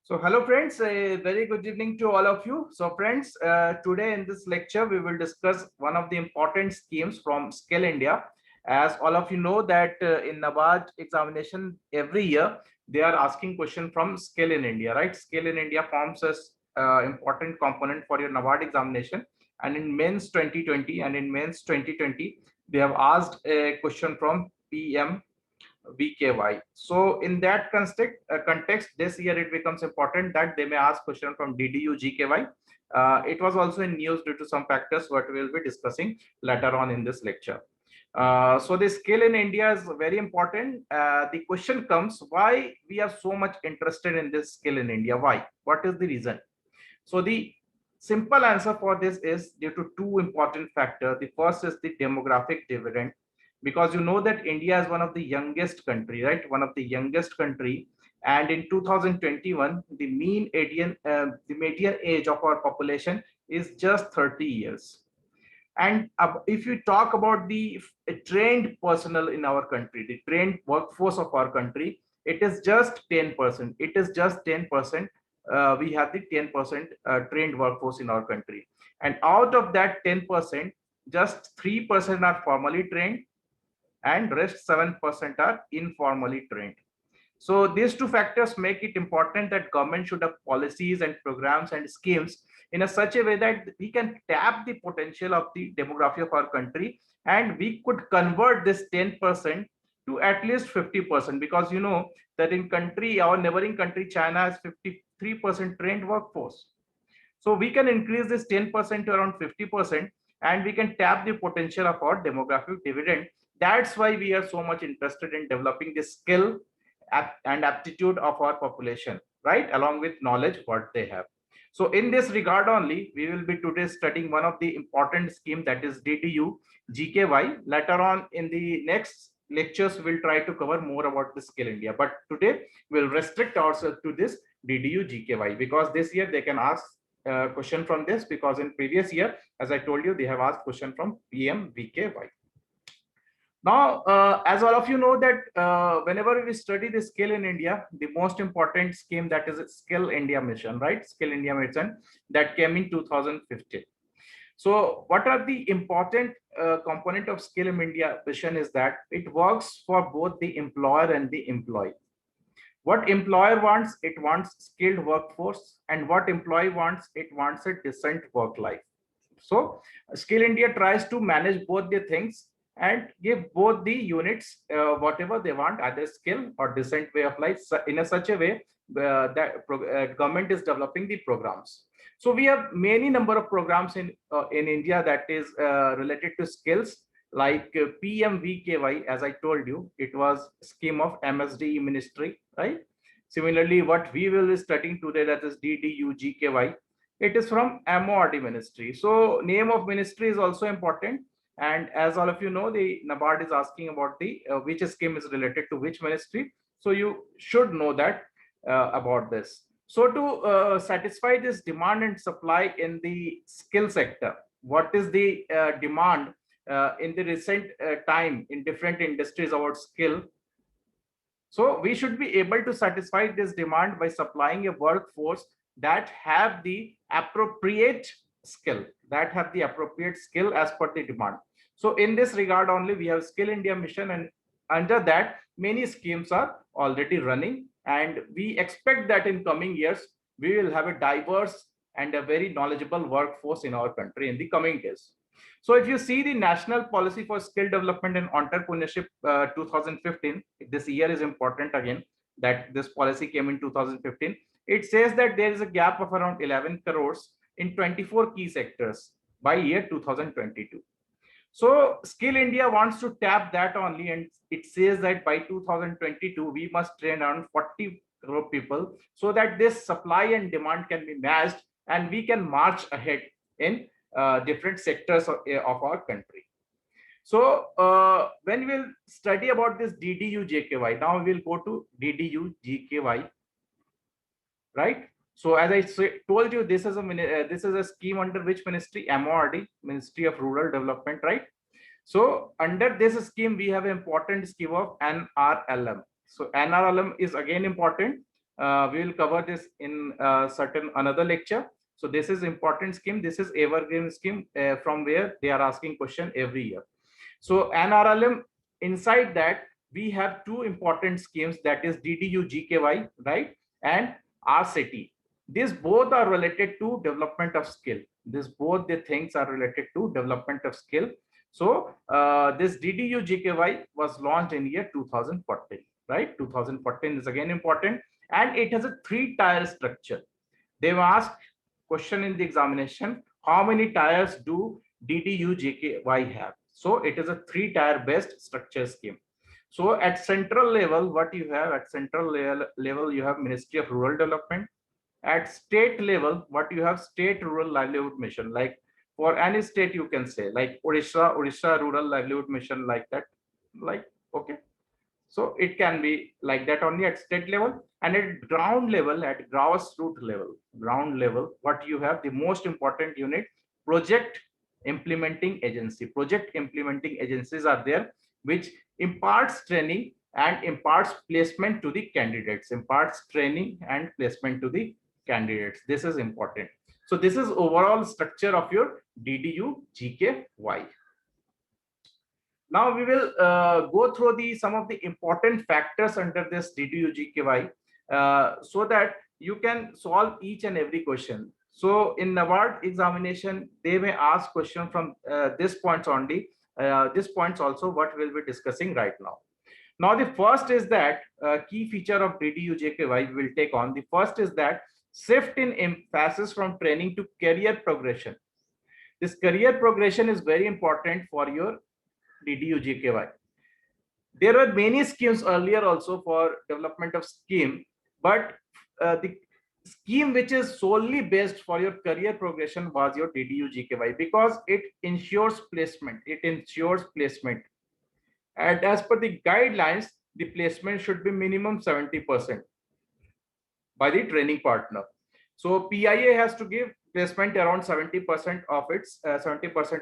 So hello friends, a very good evening to all of you. So friends, today in this lecture, we will discuss one of the important schemes from Skill India. As all of you know that in NABARD examination every year, they are asking question from Skill in India, right? Skill in India forms as important component for your NABARD examination. And in mains 2020 and in mains 2020, they have asked a question from PM VKY. So in that context, this year it becomes important that they may ask question from DDU GKY. It was also in news due to some factors what we will be discussing later on in this lecture. So the skill in India is very important. The question comes, why we are so much interested in this skill in India? Why? What is the reason? So the simple answer for this is due to two important factors. The first is the demographic dividend, because you know that India is one of the youngest country, right? One of the youngest country, and in 2021, the median age of our population is just 30 years. And if you talk about the trained personnel in our country, the trained workforce of our country, it is just 10%. It is just 10%. We have the 10% trained workforce in our country. And out of that 10%, just 3% are formally trained and rest 7% are informally trained. So these two factors make it important that government should have policies and programs and schemes in a such a way that we can tap the potential of the demography of our country, and we could convert this 10% to at least 50%, because you know that in country, our neighboring country China has 53% trained workforce. So we can increase this 10% to around 50%, and we can tap the potential of our demographic dividend. That's why we are so much interested in developing the skill and aptitude of our population, right? Along with knowledge what they have. So in this regard only, we will be today studying one of the important scheme, that is DDU GKY. Later on in the next lectures, we'll try to cover more about the Skill India. But today we'll restrict ourselves to this DDU GKY, because this year they can ask question from this, because in previous year, as I told you, they have asked question from PM VKY. Now, as all of you know that whenever we study the skill in India, the most important scheme, that is Skill India Mission, right? Skill India Mission that came in 2015. So what are the important component of Skill in India Mission is that it works for both the employer and the employee. What employer wants, it wants skilled workforce, and what employee wants, it wants a decent work life. So Skill India tries to manage both the things and give both the units whatever they want, either skill or decent way of life, in a such a way that government is developing the programs. So we have many number of programs in India that is related to skills, like PMVKY. As I told you, it was scheme of MSD ministry, right? Similarly, what we will be studying today, that is DDUGKY, it is from MORD ministry. So name of ministry is also important. And as all of you know, the NABARD is asking about the which scheme is related to which ministry. So you should know that about this. So to satisfy this demand and supply in the skill sector, what is the demand in the recent time in different industries about skill? So we should be able to satisfy this demand by supplying a workforce that have the appropriate skill, as per the demand. So in this regard only, we have Skill India Mission, and under that many schemes are already running, and we expect that in coming years we will have a diverse and a very knowledgeable workforce in our country in the coming days. So if you see the National Policy for Skill Development and Entrepreneurship 2015, this year is important again, that this policy came in 2015. It says that there is a gap of around 11 crores in 24 key sectors by year 2022. So Skill India wants to tap that only, and it says that by 2022 we must train around 40 crore people, so that this supply and demand can be matched and we can march ahead in different sectors of our country. So when we'll study about this DDU-GKY, now we'll go to DDU-GKY, right? So as I told you, this is a scheme under which ministry? MORD, Ministry of Rural Development, right? So under this scheme, we have an important scheme of NRLM. So NRLM is again important. We will cover this in certain another lecture. So this is important scheme. This is evergreen scheme from where they are asking question every year. So NRLM, inside that we have two important schemes, that is DDU GKY, right, and RCT. These both are related to development of skill. This both the things are related to development of skill. So this DDU GKY was launched in year 2014, right? 2014 is again important, and it has a three-tier structure. They've asked question in the examination, how many tires do DDU GKY have? So it is a three-tier based structure scheme. So at central level, what you have at central level, you have Ministry of Rural Development. At state level, what you have, State Rural Livelihood Mission. Like for any state, you can say like Odisha Rural Livelihood Mission, like that. Like, okay. So it can be like that only at state level, and at ground level, at grassroots level, ground level, what you have, the most important unit, project implementing agency. Project implementing agencies are there, which imparts training and imparts placement to the candidates, imparts training and placement to the candidates. This is important. So this is overall structure of your DDU GKY. Now we will go through the some of the important factors under this DDU-GKY so that you can solve each and every question. So in NABARD examination, they may ask question from this points only. This points also what we'll be discussing right now. Now the first is that key feature of DDU-GKY we will take on. The first is that shift in emphasis from training to career progression. This career progression is very important for your DDU-GKY. There were many schemes earlier also for development of scheme, but the scheme which is solely based for your career progression was your DDU-GKY, because it ensures placement. It ensures placement. And as per the guidelines, the placement should be minimum 70% by the training partner. So PIA has to give placement around 70%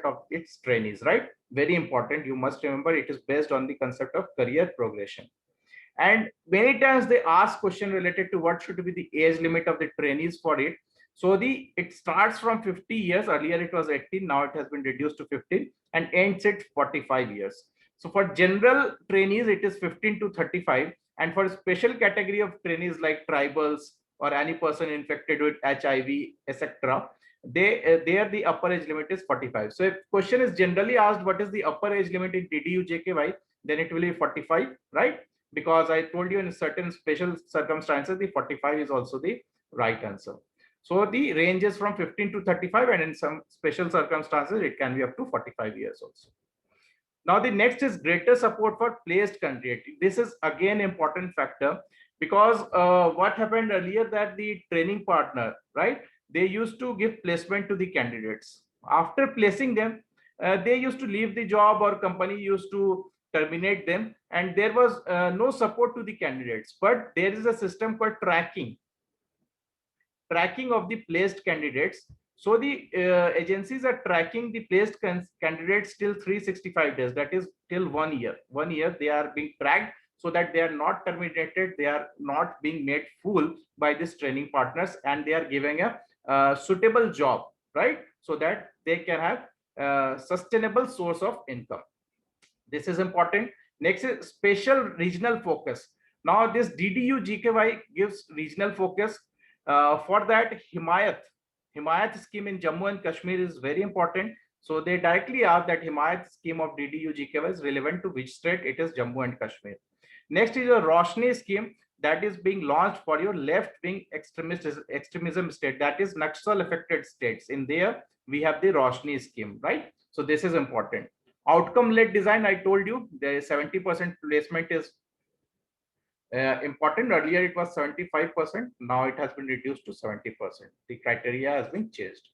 of its trainees, right? Very important. You must remember it is based on the concept of career progression. And many times they ask question related to what should be the age limit of the trainees for it. So it starts from 50 years. Earlier it was 18. Now it has been reduced to 15 and ends at 45 years. So for general trainees, it is 15 to 35. And for special category of trainees like tribals or any person infected with HIV, etc., there the upper age limit is 45. So if question is generally asked what is the upper age limit in DDU-GKY, then it will be 45, right? Because I told you in certain special circumstances, the 45 is also the right answer. So the range is from 15 to 35, and in some special circumstances, it can be up to 45 years also. Now, the next is greater support for placed candidate. This is again important factor, because what happened earlier that the training partner, right, they used to give placement to the candidates. After placing them, they used to leave the job, or company used to terminate them, and there was no support to the candidates. But there is a system called tracking of the placed candidates. So the agencies are tracking the placed candidates till 365 days, that is till 1 year. 1 year they are being tracked, so that they are not terminated, they are not being made fool by these training partners, and they are giving a suitable job, right? So that they can have a sustainable source of income. This is important. Next is special regional focus. Now this DDU-GKY gives regional focus. For that, Himayat scheme in Jammu and Kashmir is very important. So they directly ask that Himayat scheme of DDU-GKY is relevant to which state? It is Jammu and Kashmir. Next is a Roshni scheme that is being launched for your left-wing extremism state, that is Naxal affected states. In there, we have the Roshni scheme, right? So this is important. Outcome-led design, I told you, the 70% placement is important. Earlier it was 75%. Now it has been reduced to 70%. The criteria has been changed.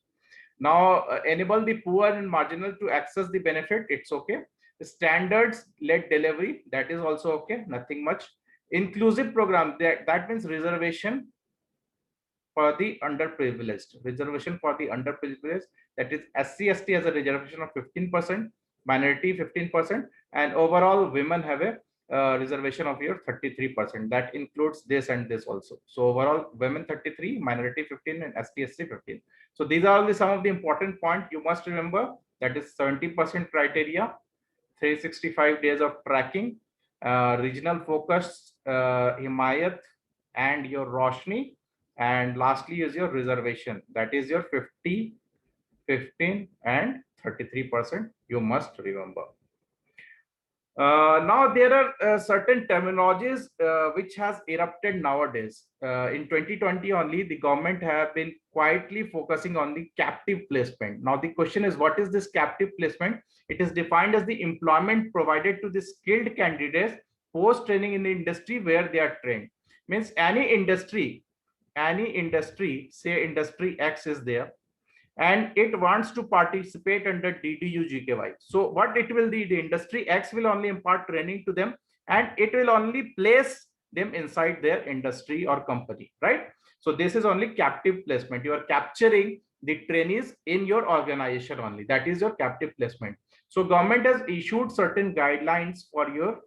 Now enable the poor and marginal to access the benefit. It's okay. The standards-led delivery, that is also okay. Nothing much. Inclusive program, that means reservation for the underprivileged. Reservation for the underprivileged. That is SC/ST has a reservation of 15%. Minority 15%, and overall women have a reservation of your 33%. That includes this and this also. So overall, women 33, minority 15, and ST/SC 15. So these are only some of the important points you must remember. That is 70% criteria, 365 days of tracking, regional focus, Himayat, and your Roshni. And lastly is your reservation. That is your 50, 15, and 33%. You must remember. Now there are certain terminologies which has erupted nowadays. In 2020 only, the government have been quietly focusing on the captive placement. Now the question is, what is this captive placement? It is defined as the employment provided to the skilled candidates post training in the industry where they are trained. Means any industry, say industry X is there, and it wants to participate under DDU GKY. So what it will be, the industry X will only impart training to them, and it will only place them inside their industry or company, right? So this is only captive placement. You are capturing the trainees in your organization only. That is your captive placement. So government has issued certain guidelines for your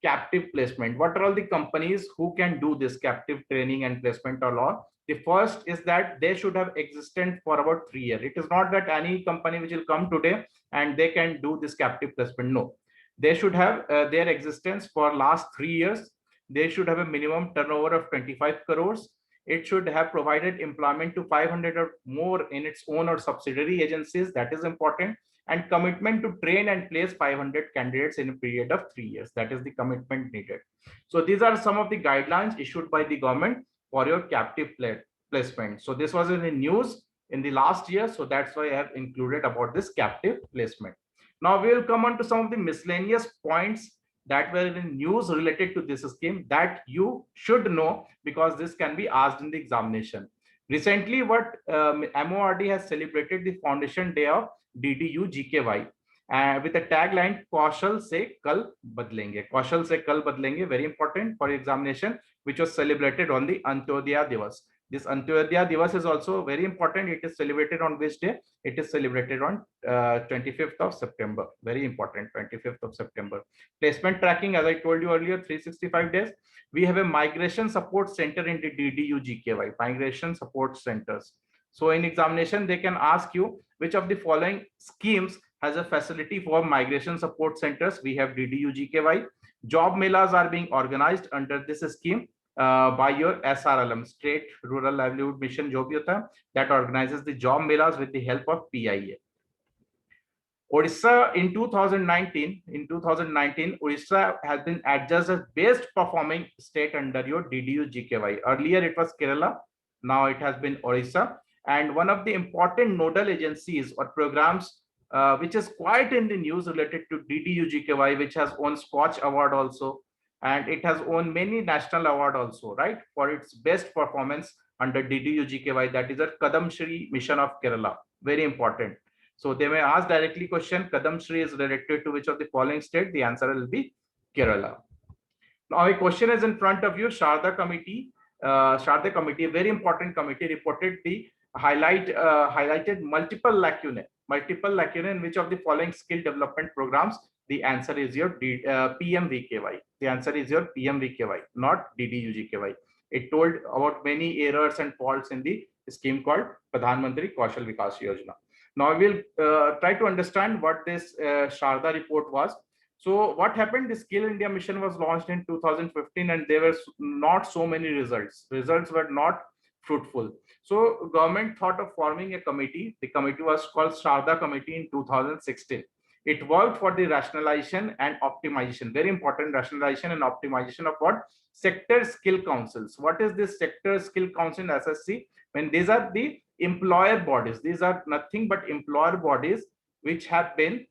captive placement. What are all the companies who can do this captive training and placement or all? The first is that they should have existed for about 3 years. It is not that any company which will come today and they can do this captive placement. No, they should have their existence for last 3 years. They should have a minimum turnover of 25 crores. It should have provided employment to 500 or more in its own or subsidiary agencies. That is important. And commitment to train and place 500 candidates in a period of 3 years. That is the commitment needed. So these are some of the guidelines issued by the government for your captive placement. So this was in the news in the last year. So that's why I have included about this captive placement. Now we will come on to some of the miscellaneous points that were in news related to this scheme that you should know, because this can be asked in the examination. Recently, what MORD has celebrated the foundation day of DDU GKY with a tagline "Kaushal se kal badlenge." Kaushal se kal badlenge, very important for examination, which was celebrated on the Antyodaya Divas. This Antyodaya Divas is also very important. It is celebrated on which day? It is celebrated on 25th of September. Very important, 25th of September. Placement tracking, as I told you earlier, 365 days. We have a migration support center in the DDU GKY, migration support centers. So in examination, they can ask you which of the following schemes has a facility for migration support centers. We have DDU GKY. Job melas are being organized under this scheme by your SRLM, State Rural Livelihood Mission, jo bhi hota hai, that organizes the job melas with the help of PIA. Odisha in 2019, Odisha has been adjudged as best performing state under your DDU GKY. Earlier it was Kerala, now it has been Odisha. And one of the important nodal agencies or programs which is quite in the news related to DDU GKY, which has won Scotch Award also, and it has won many national award also, right, for its best performance under DDU GKY. That is a Kadam Shri Mission of Kerala. Very important. So they may ask directly question, Kadam Shri is related to which of the following state? The answer will be Kerala. Now a question is in front of you. Sharda Committee, a very important committee, reported the highlighted multiple lacunae in which of the following skill development programs? The answer is your PMVKY. The answer is your PMVKY, not DDU-GKY. It told about many errors and faults in the scheme called Pradhan Mantri Kaushal Vikas Yojana. Now we will try to understand what this Sharda report was. So what happened? The Skill India mission was launched in 2015, and there were not so many results. Results were not fruitful. So government thought of forming a committee. The committee was called Sharda Committee in 2016. It worked for the rationalization and optimization. Very important, rationalization and optimization of what? Sector skill councils. What is this sector skill council in SSC? When these are the employer bodies. These are nothing but employer bodies which have been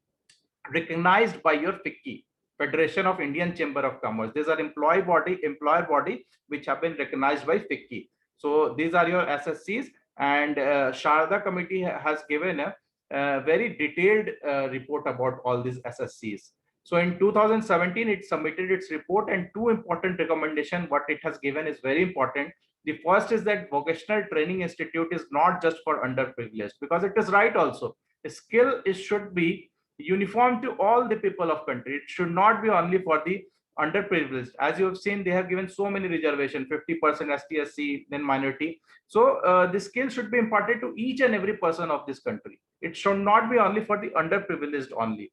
recognized by your FICCI, Federation of Indian Chamber of Commerce. These are employer body which have been recognized by FICCI. So these are your SSCs, and Sharda Committee has given a very detailed report about all these SSCs. So in 2017, it submitted its report, and two important recommendations what it has given is very important. The first is that vocational training institute is not just for underprivileged, because it is right also. A skill should be uniform to all the people of country. It should not be only for the underprivileged. As you have seen, they have given so many reservation, 50% ST/SC, then minority. So the skill should be imparted to each and every person of this country. It should not be only for the underprivileged only.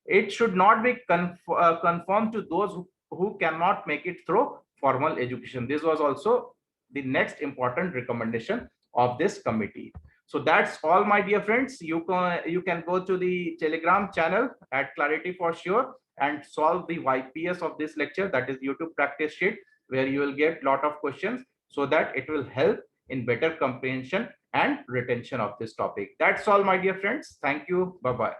It should not be conformed to those who cannot make it through formal education. This was also the next important recommendation of this committee. So that's all, my dear friends. You can go to the Telegram channel at Clarity for Sure and solve the YPS of this lecture, that is YouTube practice sheet, where you will get lot of questions so that it will help in better comprehension and retention of this topic. That's all, my dear friends. Thank you. Bye bye.